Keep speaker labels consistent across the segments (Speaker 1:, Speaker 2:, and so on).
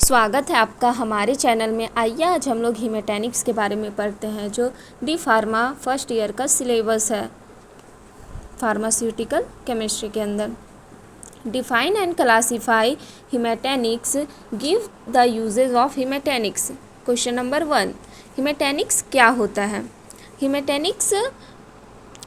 Speaker 1: स्वागत है आपका हमारे चैनल में। आइए आज हम लोग हीमेटैनिक्स के बारे में पढ़ते हैं, जो डी फार्मा फर्स्ट ईयर का सिलेबस है फार्मास्यूटिकल केमिस्ट्री के अंदर। Define and classify haematinics, give the uses of haematinics. Question number 1, haematinics क्या होता है? Haematinics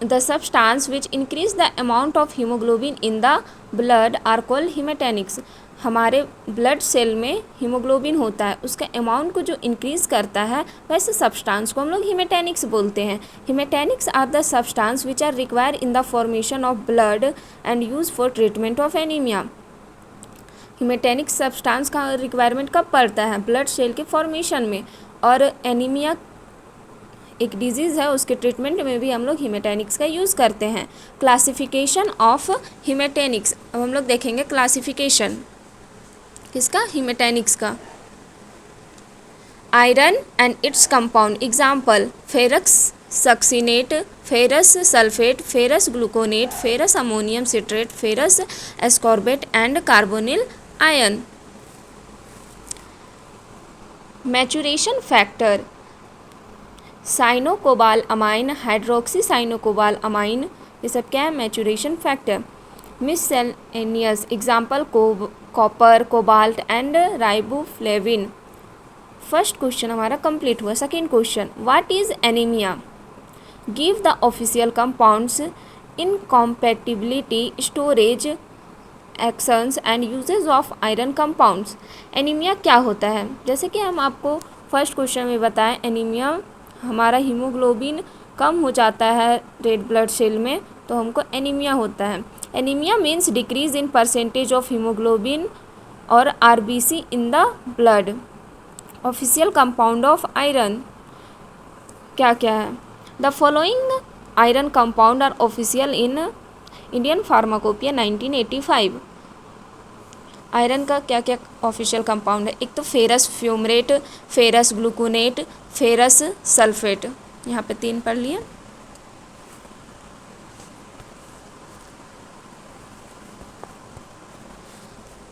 Speaker 1: the substance which increase the amount of haemoglobin in the blood are called haematinics. हमारे blood cell में haemoglobin होता है, उसका अमाउंट को जो इंक्रीज़ करता है वैसे सब्सटेंस को हम लोग हीमेटैनिक्स बोलते हैं। Haematinics are the substance which are require in the formation of blood and use for treatment of anaemia. Haematinic substance का रिक्वायरमेंट कब पड़ता है? ब्लड सेल के फॉर्मेशन में, और एनीमिया एक डिजीज़ है उसके ट्रीटमेंट में भी हम लोग हीमेटैनिक्स का यूज़ करते हैं। क्लासिफिकेशन ऑफ हीमेटैनिक्स, अब हम लोग देखेंगे क्लासिफिकेशन किसका? हीमेटैनिक्स का। Iron and its compound, example ferrous succinate, ferrous sulphate, ferrous gluconate, ferrous ammonium citrate, ferrous ascorbate and carbonyl iron. Maturation factor, cyanocobalamin, hydroxy cyanocobalamin, ये सब क्या है? Maturation factor. Miscellaneous, example copper, cobalt and riboflavin. First question हमारा complete हुआ। Second question, what is anaemia? Give the official compounds, incompatibility, storage, actions and uses of iron compounds. Anaemia क्या होता है? जैसे कि हम आपको फर्स्ट क्वेश्चन में बताएं, एनीमिया हमारा हीमोग्लोबिन कम हो जाता है रेड ब्लड सेल में, तो हमको एनीमिया होता है। Anaemia means decrease in percentage of haemoglobin और RBC in the blood. Official compound of iron क्या क्या है? The following iron compound are official in Indian pharmacopoeia 1985। Iron का क्या क्या ऑफिशियल कंपाउंड है? एक तो ferrous fumarate, ferrous gluconate, ferrous sulphate, यहाँ पे 3 पढ़ लिए।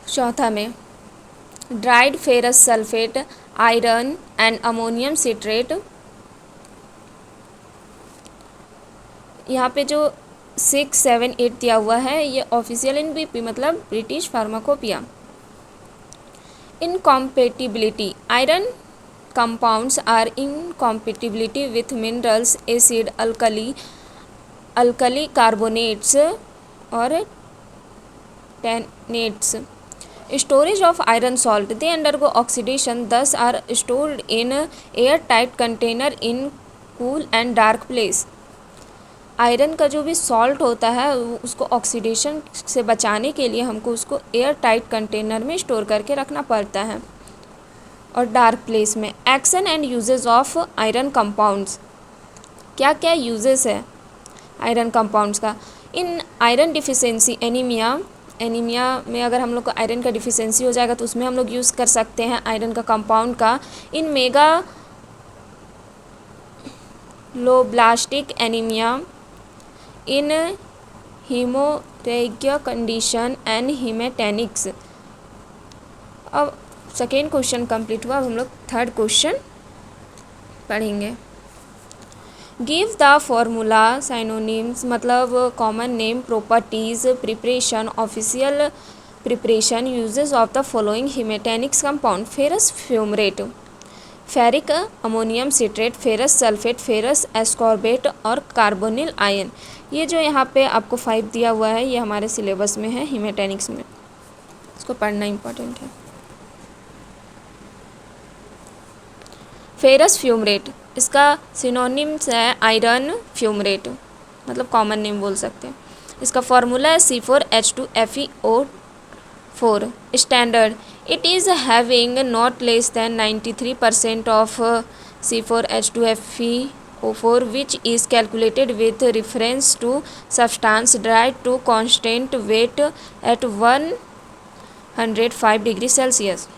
Speaker 1: चौथा में dried ferrous sulphate, iron and ammonium citrate. यहाँ पे जो 6, 7, 8 दिया हुआ है ये ऑफिशियल इन बीपी मतलब British pharmacopoeia. Incompatibility, iron compounds are incompatibility with minerals, acid, alkali carbonates और tannates. Storage of iron salt, they undergo oxidation, thus are stored in airtight container in cool and dark place. Iron का जो भी salt होता है उसको oxidation से बचाने के लिए हमको उसको एयर टाइट कंटेनर में स्टोर करके रखना पड़ता है और डार्क प्लेस में। Action and uses of iron compounds, क्या क्या यूजेस है आयरन कंपाउंड्स का? इन आयरन डिफिशेंसी एनीमिया, एनीमिया में अगर हम लोग को आयरन का डिफिशेंसी हो जाएगा तो उसमें हम लोग यूज़ कर सकते हैं आयरन का कंपाउंड का। In megaloblastic anaemia, in haemorrhagia condition and haematinics. अब सेकेंड क्वेश्चन कंप्लीट हुआ। अब हम लोग थर्ड क्वेश्चन पढ़ेंगे। गिव द फॉर्मूला, साइनोनिम्स मतलब common name, properties, preparation, official preparation, uses of the following haematinics compound. Ferrous fumarate, ferric ammonium citrate, ferrous sulphate, ferrous ascorbate और carbonyl iron. ये जो यहाँ पे आपको 5 दिया हुआ है ये हमारे सिलेबस में है हीमेटैनिक्स में, इसको पढ़ना इम्पोर्टेंट है। फेरस फ्यूमरेट, इसका सिनोनिम्स है आयरन फ्यूमरेट, मतलब कॉमन नेम बोल सकते हैं। इसका फॉर्मूला है C4H2FeO4 standard. It is having not less than 93% of C4H2FeO4 which is calculated with reference to substance dried to constant weight at 105 degree Celsius.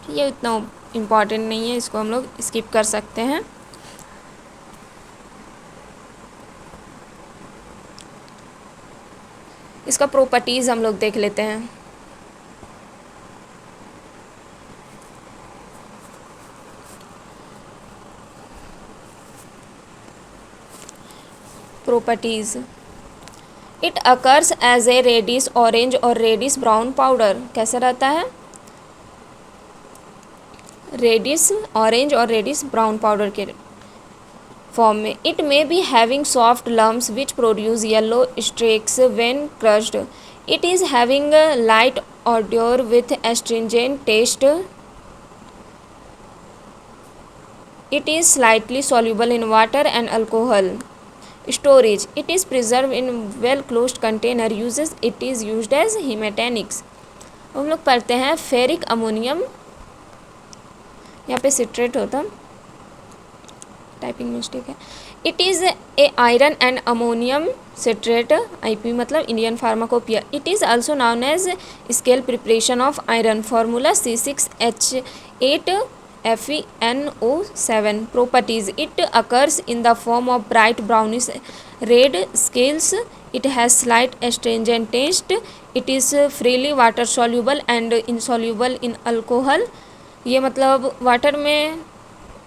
Speaker 1: ये इतना इम्पॉर्टेंट नहीं है, इसको हम लोग स्किप कर सकते हैं। इसका प्रॉपर्टीज़ हम लोग देख लेते हैं। Properties. It occurs as a reddish orange और रेडिश ब्राउन पाउडर। कैसा रहता है? रेडिश ऑरेंज और रेडिश ब्राउन पाउडर के फॉर्म में। It may be having soft lumps which produce yellow streaks when crushed. It is having light odor with astringent taste. It is slightly soluble in water and alcohol. Storage. It is preserved in well closed container. Uses. It is used as hematinics. हम लोग पढ़ते हैं ferric ammonium, यहाँ पे citrate होता, typing mistake है। It is a iron and ammonium citrate, IP मतलब Indian pharmacopoeia. It is also known as scale preparation of iron. Formula C6H8FeNO7। Properties. It occurs in the form of bright brownish red scales. It has slight astringent taste. It is freely water soluble and insoluble in alcohol. ये मतलब water में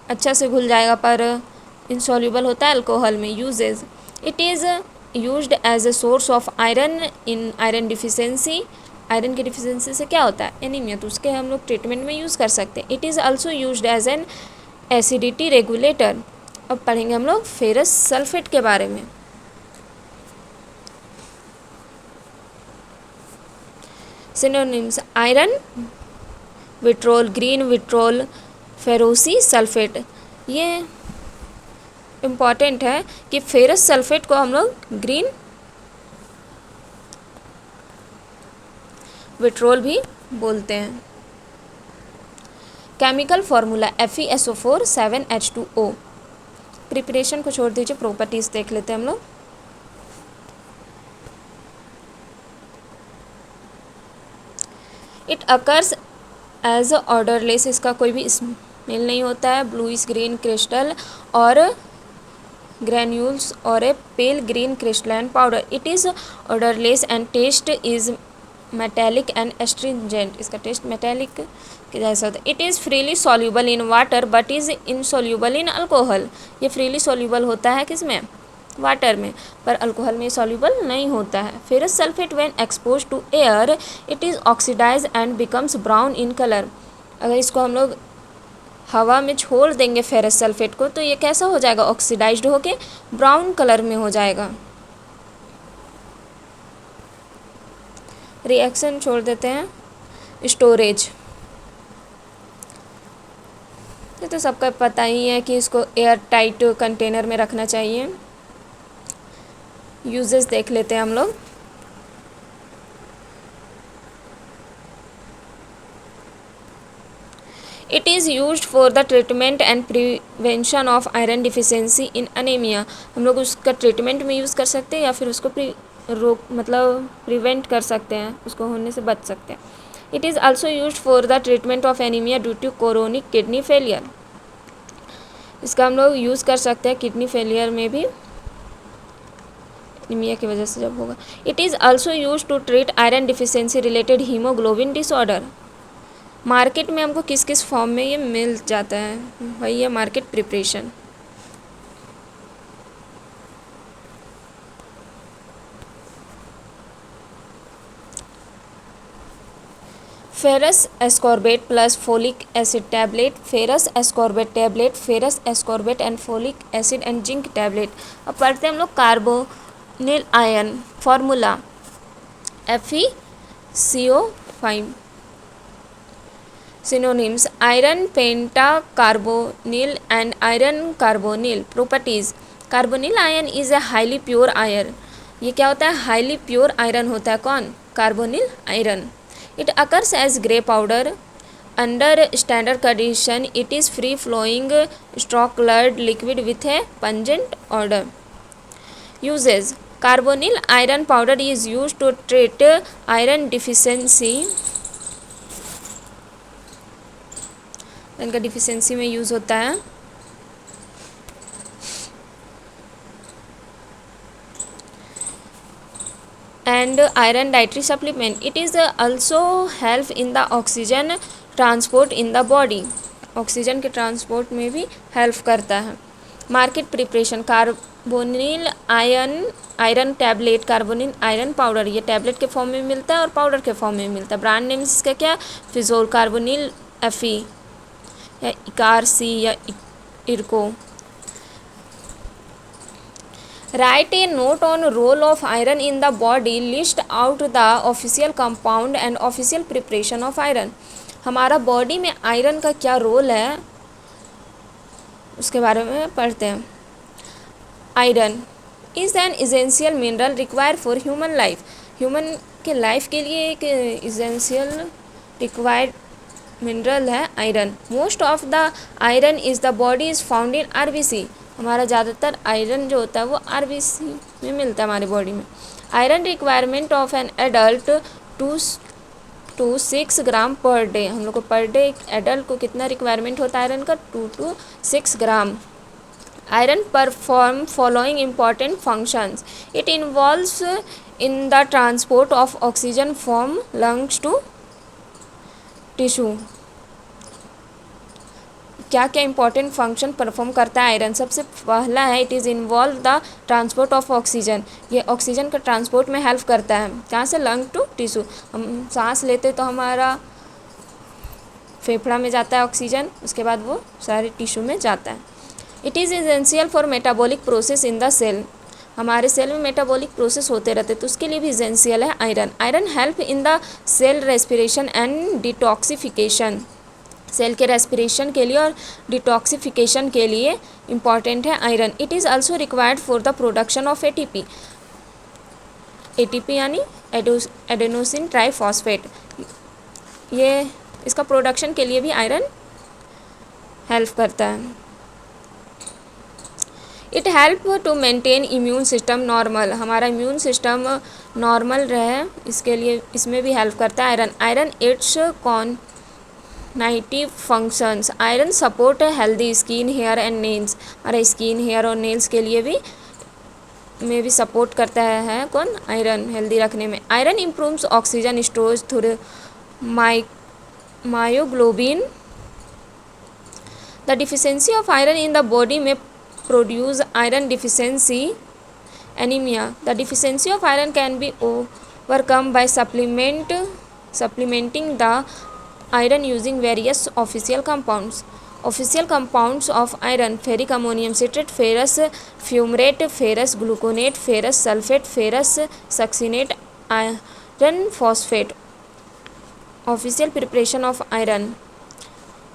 Speaker 1: अच्छा से घुल जाएगा पर insoluble होता है अल्कोहल में। Uses. It is used as a source of iron in iron deficiency. Iron की डिफिशेंसी से क्या होता है? एनीमिया, तो उसके हम लोग ट्रीटमेंट में यूज़ कर सकते हैं। It is also used as an acidity regulator. अब पढ़ेंगे हम लोग फेरस सल्फेट के बारे में। Synonyms. Iron vitriol, green vitriol, ferrosi sulphate. ये इम्पॉर्टेंट है कि फेरस सल्फेट को हम लोग ग्रीन विट्रोल भी बोलते हैं। Chemical formula FeSO4 7H2O। Preparation को छोड़ दीजिए, प्रॉपर्टीज देख लेते हैं हम लोग। इट अकर्स एज ऑर्डरलेस, इसका कोई भी स्मेल नहीं होता है। ब्लूइश ग्रीन क्रिस्टल और ग्रैन्यूल्स और a pale green crystalline powder. It is odourless and taste is metallic and astringent. इसका टेस्ट मेटेलिक के जैसा होता है। It is freely soluble in water but is insoluble in alcohol. ये freely soluble होता है किसमें? वाटर में, पर अल्कोहल में सॉल्यूबल नहीं होता है। Ferrous sulphate when expose to air it is oxidise and becomes brown in colour. अगर इसको हम लोग हवा में छोड़ देंगे फेरस सल्फेट को, तो ये कैसा हो जाएगा? ऑक्सीडाइज्ड होके ब्राउन कलर में हो जाएगा। रिएक्शन छोड़ देते हैं। स्टोरेज। ये तो सबका पता ही है कि इसको एयर टाइट कंटेनर में रखना चाहिए। यूजेस देख लेते हैं हम लोग। It is used for the treatment and prevention of iron deficiency in anaemia. हम लोग उसका ट्रीटमेंट में यूज़ कर सकते हैं या फिर उसको प्रिवेंट कर सकते हैं, उसको होने से बच सकते हैं। It is also used for the treatment of anaemia due to chronic kidney failure. इसका हम लोग यूज़ कर सकते हैं किडनी फेलियर में भी, एनीमिया की वजह से जब होगा। It is also used to treat iron deficiency related haemoglobin disorder. Market में हमको किस किस फॉर्म में ये मिल जाता है? वही है market preparation. Ferrous ascorbate plus folic acid tablet, ferrous ascorbate tablet, ferrous ascorbate and folic acid and zinc tablet. अब पढ़ते हैं हम लोग carbonyl iron. Formula FeCO5। Synonyms. Iron pentacarbonyl and iron carbonyl. Properties. Carbonyl iron is a highly pure iron. ये क्या होता है? Highly pure iron होता है। कौन? Carbonyl iron. It occurs as grey powder under standard condition. It is free flowing straw coloured liquid with a pungent order. Uses. Carbonyl iron powder is use to treat iron deficiency. इनका deficiency में use होता है। And iron dietary supplement. It is also help in the oxygen transport in the body. Oxygen के transport में भी help करता है। Market preparation carbonyl iron tablet, carbonyl iron powder, ये टैबलेट के फॉर्म में मिलता है और पाउडर के फॉर्म में मिलता है। ब्रांड नेम इसका क्या, फिजोल, कार्बोनिल एफी या इकार सी या इरको। Write a note on role of iron in the body, list out the official compound and official preparation of iron. हमारा बॉडी में आयरन का क्या रोल है उसके बारे में पढ़ते हैं। Iron is an essential mineral required for human life. Human के लाइफ के लिए एक इसेंशियल रिक्वायर्ड मिनरल है iron. Most of the iron is the body is found in RBC. हमारा ज़्यादातर आयरन जो होता है वो आरबीसी में मिलता है हमारी बॉडी में। Iron requirement of an adult 2 to 6 gram per day. हम लोग को पर डे एक एडल्ट को कितना रिक्वायरमेंट होता है आयरन का, 2 to 6 gram. Iron perform following important functions. It involves in the transport of oxygen from lungs to tissue. क्या क्या इंपॉर्टेंट फंक्शन परफॉर्म करता है आयरन। सबसे पहला है it is involve the transport of oxygen. ये ऑक्सीजन का ट्रांसपोर्ट में हेल्प करता है। कहाँ से, लंग टू टिश्यू। हम सांस लेते तो हमारा फेफड़ा में जाता है ऑक्सीजन, उसके बाद वो सारे टिश्यू में जाता है। It is essential for metabolic process in the cell. हमारे सेल में मेटाबॉलिक प्रोसेस होते रहते तो उसके लिए भी एसेंशियल है iron. Iron help in the cell respiration and detoxification. Cell के रेस्पिरेशन के लिए और डिटॉक्सिफिकेशन के लिए इम्पॉर्टेंट है iron. It is also required for the production of ATP. ATP यानी एडेनोसिन ट्राइफॉस्फेट, ये इसका प्रोडक्शन के लिए भी आयरन हेल्प करता है। It help to maintain immune system normal. हमारा इम्यून सिस्टम नॉर्मल रहे इसके लिए इसमें भी हेल्प करता है iron. Iron its cognitive functions. Iron support healthy skin, hair and nails. हमारा स्किन, हेयर और नेल्स के लिए भी सपोर्ट करता है कौन, आयरन, हेल्दी रखने में। Iron improves oxygen storage through myoglobin. The deficiency of iron in the body में produce iron deficiency anemia. The deficiency of iron can be overcome by supplementing the iron using various official compounds. Official compounds of iron: ferric ammonium citrate, ferrous fumarate, ferrous gluconate, ferrous sulfate, ferrous succinate, iron phosphate. Official preparation of iron: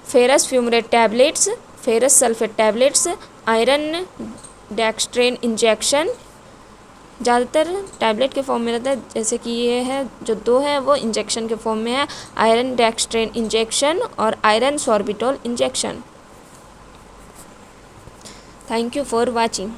Speaker 1: ferrous fumarate tablets, ferrous sulfate tablets, iron dextran injection. ज़्यादातर tablet के form में रहता है, जैसे कि ये है जो 2 है वो इंजेक्शन के फॉर्म में है, आयरन डेक्सट्रेन इंजेक्शन और iron sorbitol injection. Thank you for watching.